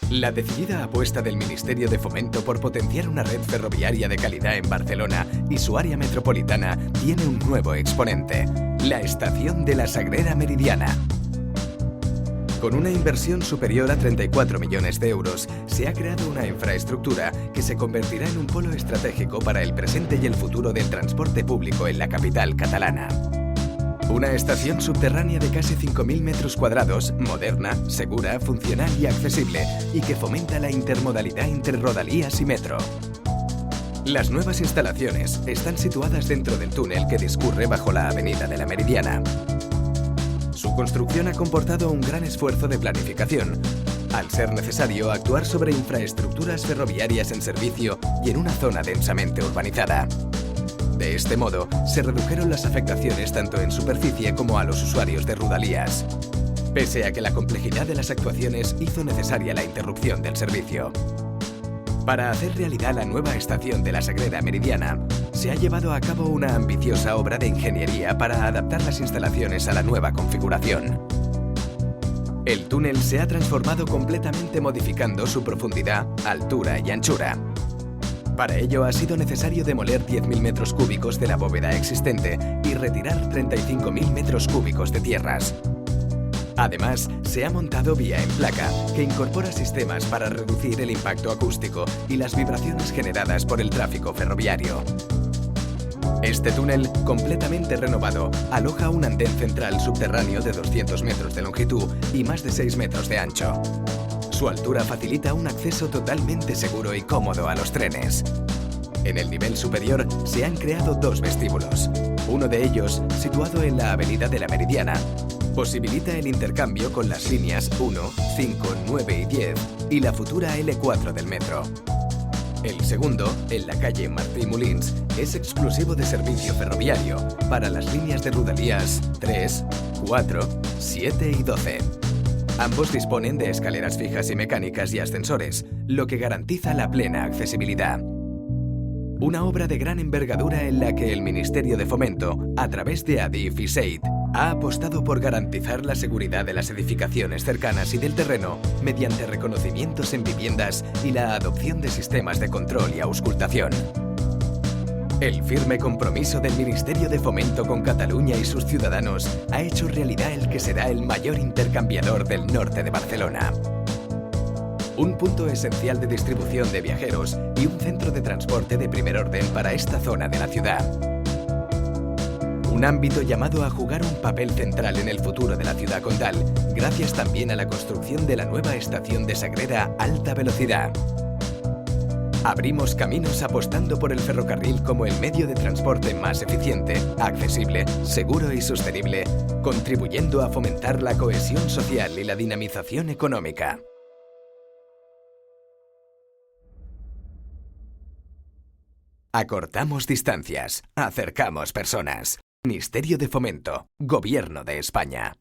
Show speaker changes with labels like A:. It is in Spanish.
A: La decidida apuesta del Ministerio de Fomento por potenciar una red ferroviaria de calidad en Barcelona y su área metropolitana tiene un nuevo exponente: la estación de la Sagrera Meridiana. Con una inversión superior a 34 millones de euros, se ha creado una infraestructura que se convertirá en un polo estratégico para el presente y el futuro del transporte público en la capital catalana. Una estación subterránea de casi 5.000 metros cuadrados, moderna, segura, funcional y accesible, y que fomenta la intermodalidad entre Rodalías y metro. Las nuevas instalaciones están situadas dentro del túnel que discurre bajo la Avenida de la Meridiana. Su construcción ha comportado un gran esfuerzo de planificación, al ser necesario actuar sobre infraestructuras ferroviarias en servicio y en una zona densamente urbanizada. De este modo, se redujeron las afectaciones tanto en superficie como a los usuarios de Rodalías, pese a que la complejidad de las actuaciones hizo necesaria la interrupción del servicio. Para hacer realidad la nueva estación de la Sagrera Meridiana, se ha llevado a cabo una ambiciosa obra de ingeniería para adaptar las instalaciones a la nueva configuración. El túnel se ha transformado completamente, modificando su profundidad, altura y anchura. Para ello ha sido necesario demoler 10.000 metros cúbicos de la bóveda existente y retirar 35.000 metros cúbicos de tierras. Además, se ha montado vía en placa, que incorpora sistemas para reducir el impacto acústico y las vibraciones generadas por el tráfico ferroviario. Este túnel, completamente renovado, aloja un andén central subterráneo de 200 metros de longitud y más de 6 metros de ancho. Su altura facilita un acceso totalmente seguro y cómodo a los trenes. En el nivel superior se han creado dos vestíbulos. Uno de ellos, situado en la Avenida de la Meridiana, posibilita el intercambio con las líneas 1, 5, 9 y 10 y la futura L4 del metro. El segundo, en la calle Martí Molins, es exclusivo de servicio ferroviario para las líneas de Rodalías 3, 4, 7 y 12. Ambos disponen de escaleras fijas y mecánicas y ascensores, lo que garantiza la plena accesibilidad. Una obra de gran envergadura en la que el Ministerio de Fomento, a través de ADIF y SEIT, ha apostado por garantizar la seguridad de las edificaciones cercanas y del terreno mediante reconocimientos en viviendas y la adopción de sistemas de control y auscultación. El firme compromiso del Ministerio de Fomento con Cataluña y sus ciudadanos ha hecho realidad el que será el mayor intercambiador del norte de Barcelona. Un punto esencial de distribución de viajeros y un centro de transporte de primer orden para esta zona de la ciudad. Un ámbito llamado a jugar un papel central en el futuro de la ciudad condal, gracias también a la construcción de la nueva estación de Sagrera Alta Velocidad. Abrimos caminos apostando por el ferrocarril como el medio de transporte más eficiente, accesible, seguro y sostenible, contribuyendo a fomentar la cohesión social y la dinamización económica. Acortamos distancias, acercamos personas. Ministerio de Fomento, Gobierno de España.